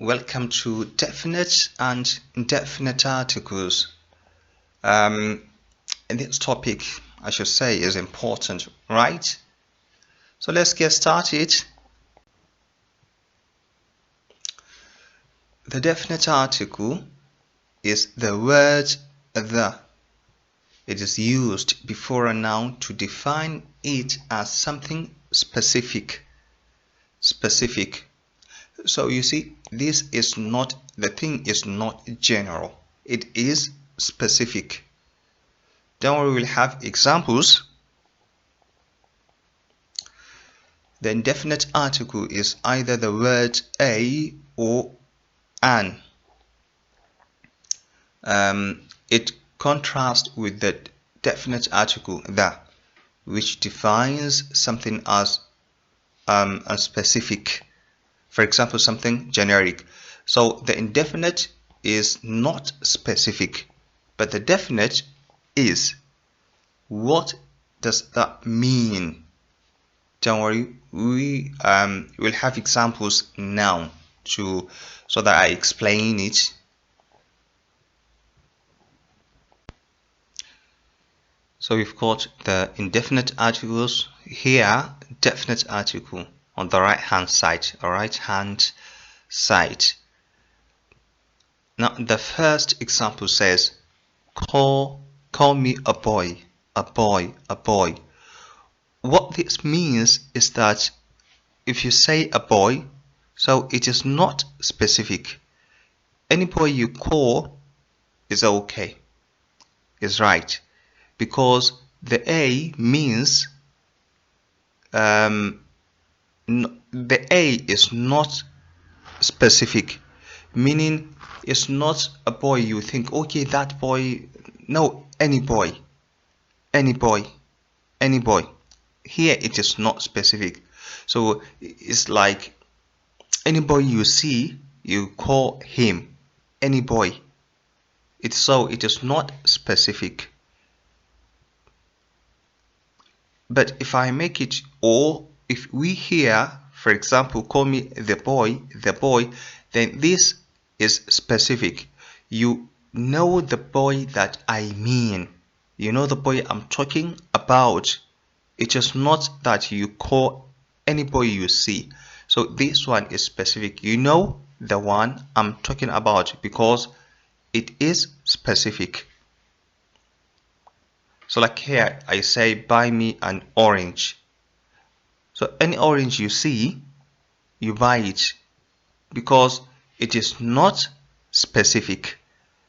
Welcome to definite and indefinite articles. This topic, I should say, is important, right? So let's get started. The definite article is the word the. It is used before a noun to define it as something specific. So you see, this is not, the thing is not general. It is specific. Then we will have examples. The indefinite article is either the word a or an. It contrasts with the definite article the, which defines something as specific. For example, something generic. So the indefinite is not specific, but the definite is. What does that mean? Don't worry, we will have examples now so that I explain it. So we've got the indefinite articles here, definite article on the right hand side. Now the first example says, call me a boy. What this means is that if you say a boy, so it is not specific. Any boy you call is okay, is right, because the a means the a is not specific, meaning it's not a boy you think, okay, that boy. No, any boy. Here it is not specific. So it's like any boy you see, you call him any boy. It is not specific. But if I make it, or if we here, for example, call me the boy, then this is specific. You know the boy that I mean. You know the boy I'm talking about. It is not that you call any boy you see. So this one is specific. You know the one I'm talking about because it is specific. So like here, I say, buy me an orange. So any orange you see, you buy it because it is not specific.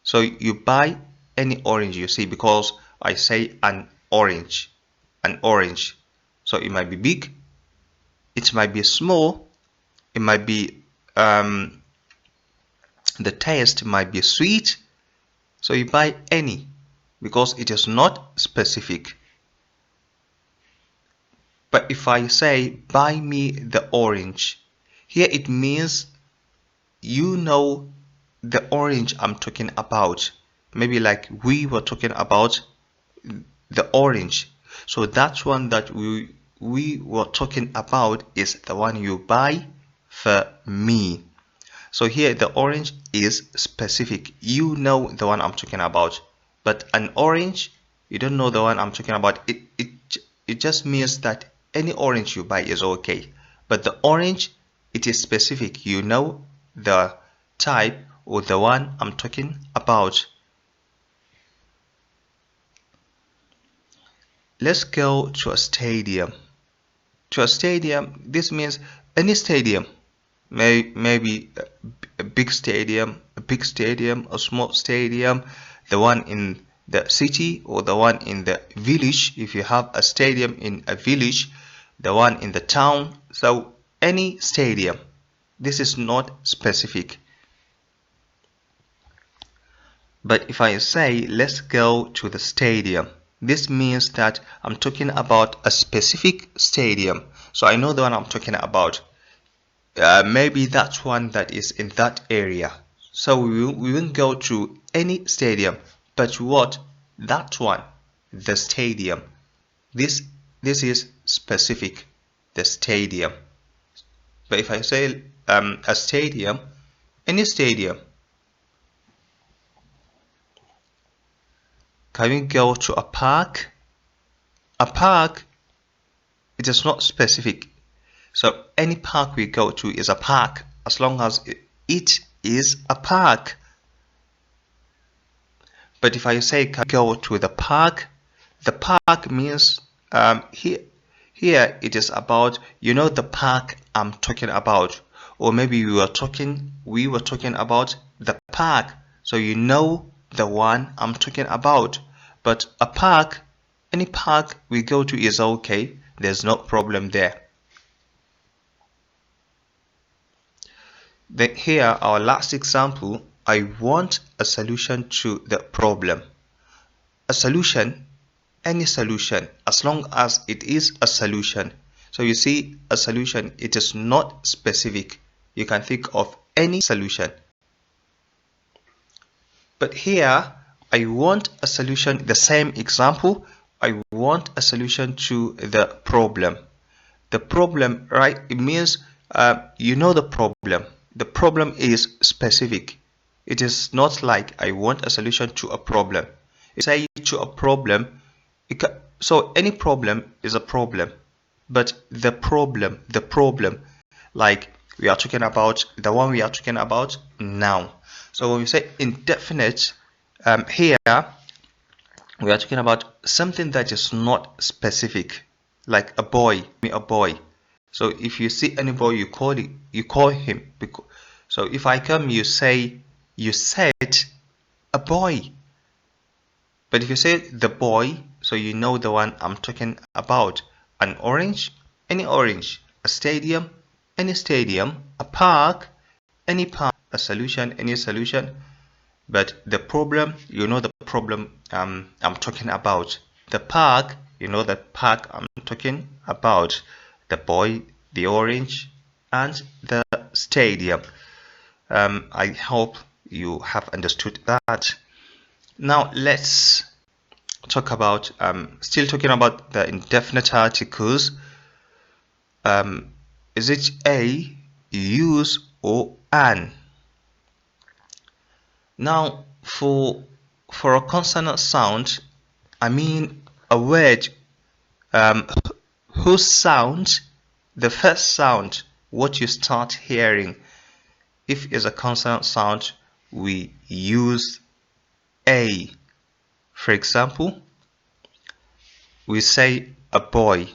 So you buy any orange you see because I say an orange. So it might be big, it might be small, it might be the taste might be sweet. So you buy any because it is not specific. But if I say, buy me the orange, here it means you know the orange I'm talking about. Maybe like we were talking about the orange. So that one that we were talking about is the one you buy for me. So here the orange is specific. You know the one I'm talking about. But an orange, you don't know the one I'm talking about. It just means that any orange you buy is okay. But the orange, it is specific. You know the type or the one I'm talking about. Let's go to a stadium. This means any stadium. Maybe a big stadium, a small stadium, the one in the city or the one in the village. If you have a stadium in a village, the one in the town. So any stadium. This is not specific. But if I say, let's go to the stadium, this means that I'm talking about a specific stadium. So I know the one I'm talking about. Maybe that's one that is in that area. So we won't go to any stadium, but what? That one, the stadium. This is specific, the stadium. But if I say a stadium, Any stadium. Can we go to a park? A park, it is not specific. So any park we go to is a park as long as it is a park. But if I say can go to the park means here it is about, you know, the park I'm talking about, or maybe we were talking about the park, so you know the one I'm talking about. But a park, any park we go to is okay, there's no problem there. Then here our last example, I want a solution to the problem. A solution, any solution, as long as it is a solution. So you see, a solution, it is not specific. You can think of any solution. But here, I want a solution, the same example, I want a solution to the problem. The problem, right, it means you know the problem. The problem is specific. It is not like I want a solution to a problem. Say to a problem, so any problem is a problem, but the problem, like we are talking about, the one we are talking about now. So when we say indefinite, here we are talking about something that is not specific, like a boy, a boy. So if you see any boy, you call him. So if I come, you said a boy. But if you say the boy, so you know the one I'm talking about. An orange, any orange. A stadium, any stadium. A park, any park. A solution, any solution. But the problem, you know the problem I'm talking about. The park, you know the park I'm talking about. The boy, the orange, and the stadium. I hope you have understood that. Now let's talk about, still talking about the indefinite articles. Is it a, use, or an? Now for a consonant sound, I mean a word whose sound, the first sound, what you start hearing, if it's a consonant sound, we use a. For example, we say a boy,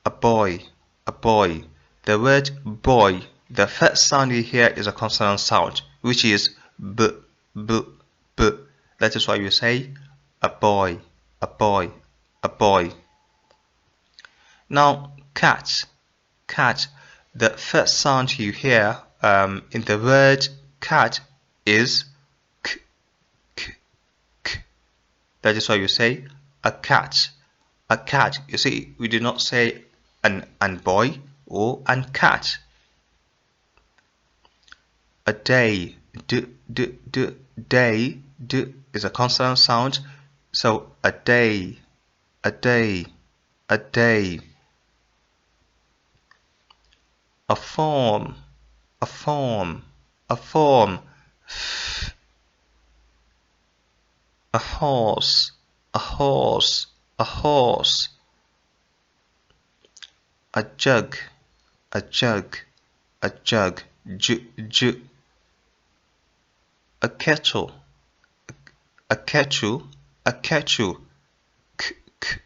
a boy, a boy. The word boy, the first sound you hear is a consonant sound, which is b, b, b. That is why you say a boy, a boy, a boy. Now cat, cat. The first sound you hear in the word cat is k, k, k. That is why you say a cat, a cat. You see, we do not say an boy or an cat. A day, d, d, d, day, d is a consonant sound, so a day, a day, a day. A form, a form, a form. A horse, a horse, a horse. A jug, a jug, a jug. J, j. A kettle, a kettle, a kettle. K, k.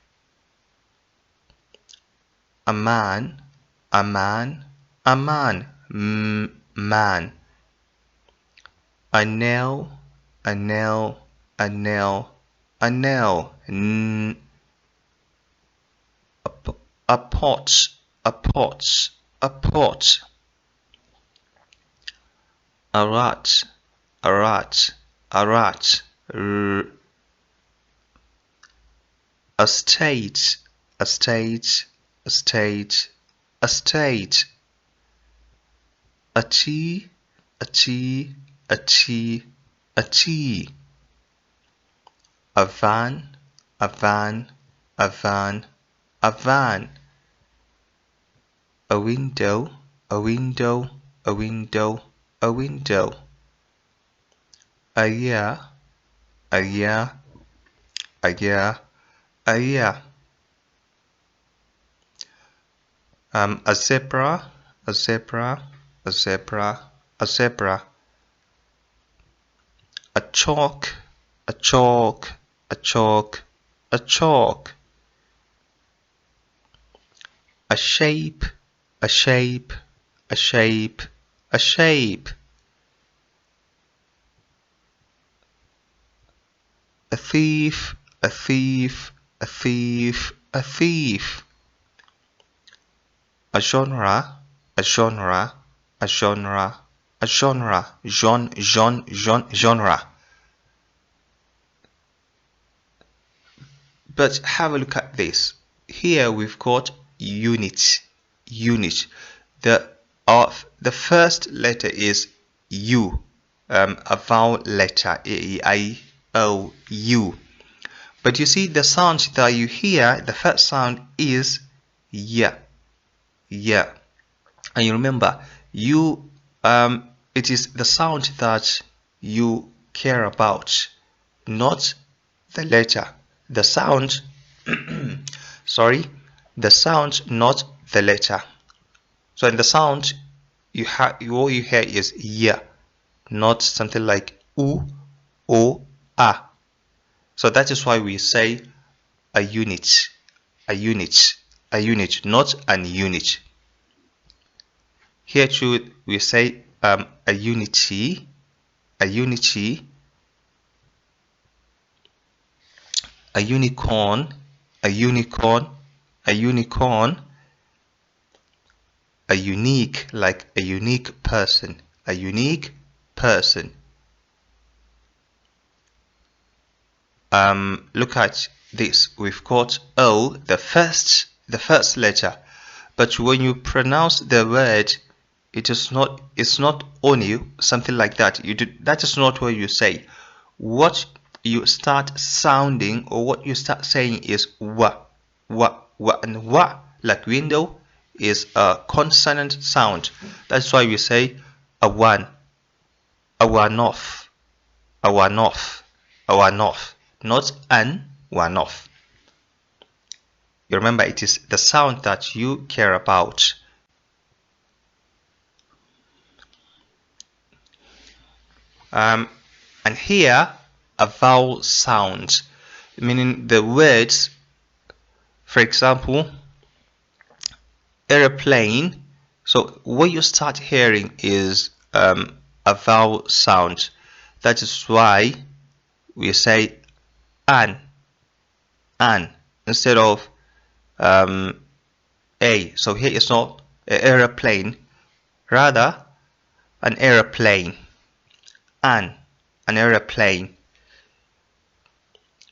A man, a man, a man. Man. A nail, a nail, a nail, a nail. A pot, a pot, a pot. A rat, a rat, a rat. A state, a state, a state, a state. A tea, a tea, a tea, a tea. A van, a van, a van, a van. A window, a window, a window, a window. a year, a year, a year, a year. A zebra, a zebra, a zebra, a zebra. A chalk, a chalk, a chalk, a chalk. A shape, a shape, a shape, a shape. A thief, a thief, a thief, a thief. A genre, a genre, a genre, a genre, genre. But have a look at this. Here we've got unit, unit. The first letter is U, a vowel letter, A-E-I-O-U. But you see the sound that you hear, the first sound is Y, Y. And you remember, it is the sound that you care about, not the letter. The sound, sorry, the sound, not the letter. So in the sound, all you hear is Y, not something like U, O, A. So that is why we say a unit, a unit, a unit, not an unit. Here too, we say a unity, a unity, a unicorn, a unicorn, a unicorn, a unique, like a unique person, a unique person. Look at this. We've got O, the first letter, but when you pronounce the word, it's not only something like that. That is not what you say. What you start sounding, or what you start saying, is wa, and wa, like window, is a consonant sound. That's why we say a one, a one off, a one off, a one off, not an one off. You remember, it is the sound that you care about. And here, a vowel sound, meaning the words, for example, airplane. So what you start hearing is a vowel sound. That is why we say an instead of a. So here it's not an airplane, rather an airplane. An airplane.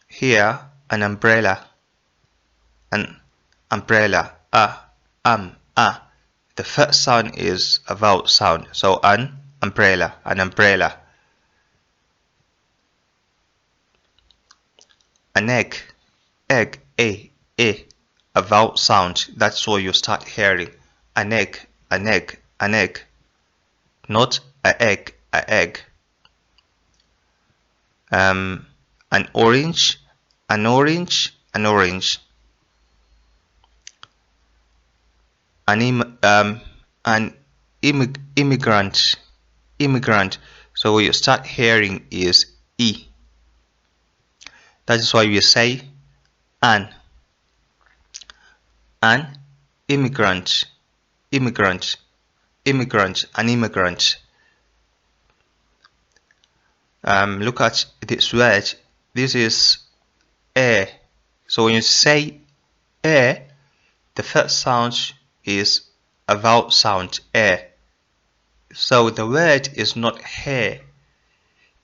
Here, an umbrella, an umbrella. The first sound is a vowel sound, so an umbrella, an umbrella. An egg, a vowel sound. That's what you start hearing. An egg, an egg, an egg, not a egg, a egg. An orange, an orange, an orange. An immigrant, immigrant. So what you start hearing is E. That is why we say an immigrant, immigrant, immigrant, an immigrant. Look at this word. This is air. So when you say air, the first sound is a vowel sound, air. So the word is not hair.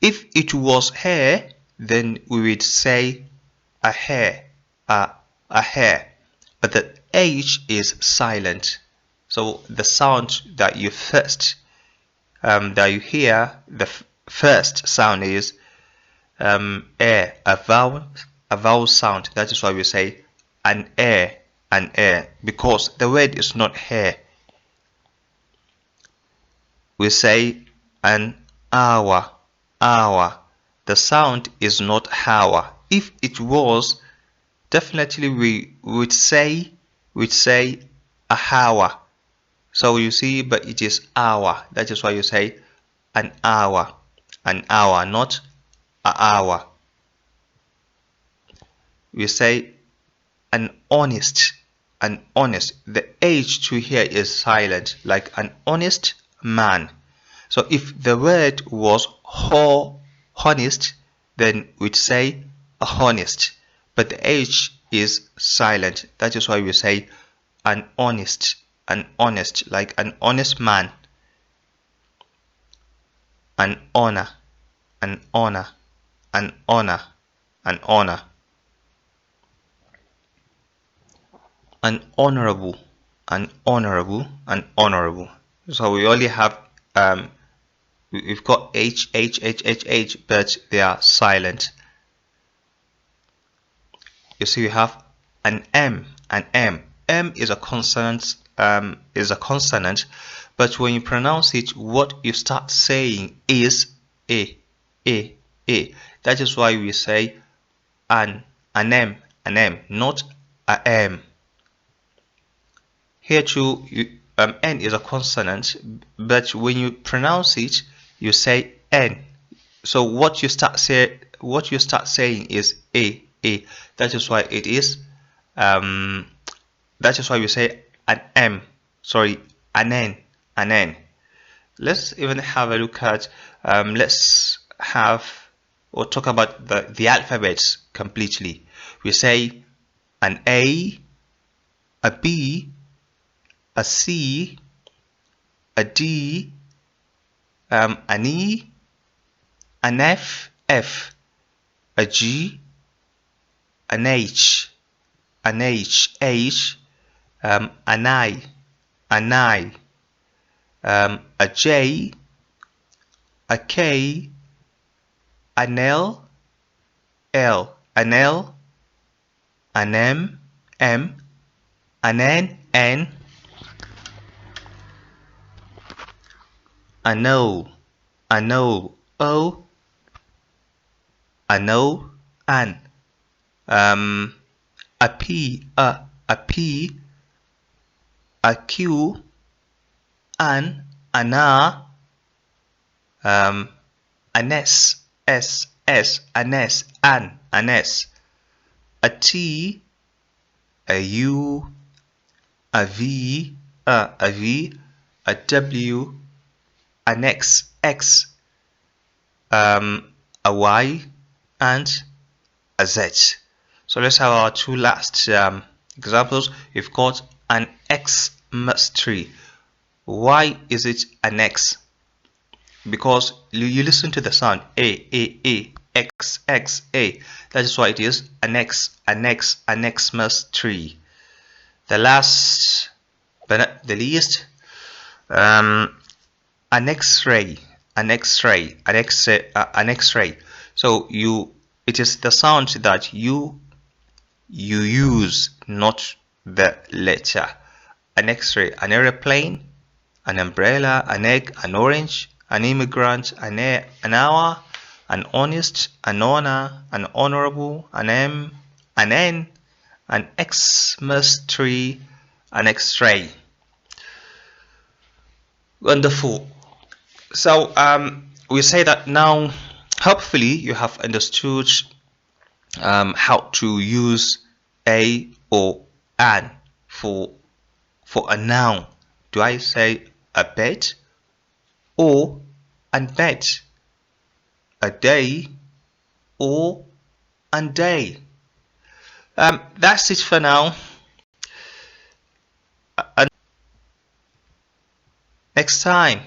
If it was hair, then we would say a hair, a hair. But the H is silent. So the sound that you hear, the first sound is air, a vowel sound. That is why we say an air, because the word is not hair. We say an hour, The sound is not hour. If it was, definitely we would say a hour. So you see, but it is hour. That is why you say an hour, not a hour. We say an honest, The H to here is silent, like an honest man. So if the word was honest, then we'd say a honest, but the H is silent. That is why we say an honest, like an honest man. An honor, an honor, an honor, an honor. An honorable, an honorable, an honorable. So we only have we've got H, but they are silent. You see, we have an M, M is a consonant, but when you pronounce it, what you start saying is a. That is why we say an M, not a M. Here too, N is a consonant, but when you pronounce it, you say N. So what you start saying is a. That is why it is. That is why we say an M. Sorry, an N. Let's even have a look at. Let's have or talk about the alphabets completely. We say an A, a B, a C, a D, an E, an F, a G, an H, an I, a J, a K, an L, an M, an N, an O, O, an O, an, a P, a Q, an R, an S, an S, a T, a U, a V, a W, an X, a Y, and a Z. So let's have our two last examples. We've got an Xmas tree. Why is it an X? Because you listen to the sound A, X, A. That is why it is an Xmas tree. The last but not the least, an X-ray, an X-ray. So it is the sound that you use, not the letter. An X-ray, an airplane, an umbrella, an egg, an orange, an immigrant, an hour, an honest, an honor, an honorable, an M, an N, an Xmas tree, an X-ray. Wonderful. So we say that now hopefully you have understood how to use a or an for a noun. Do I say a bed or an bed, a day or an day? That's it for now. Next time.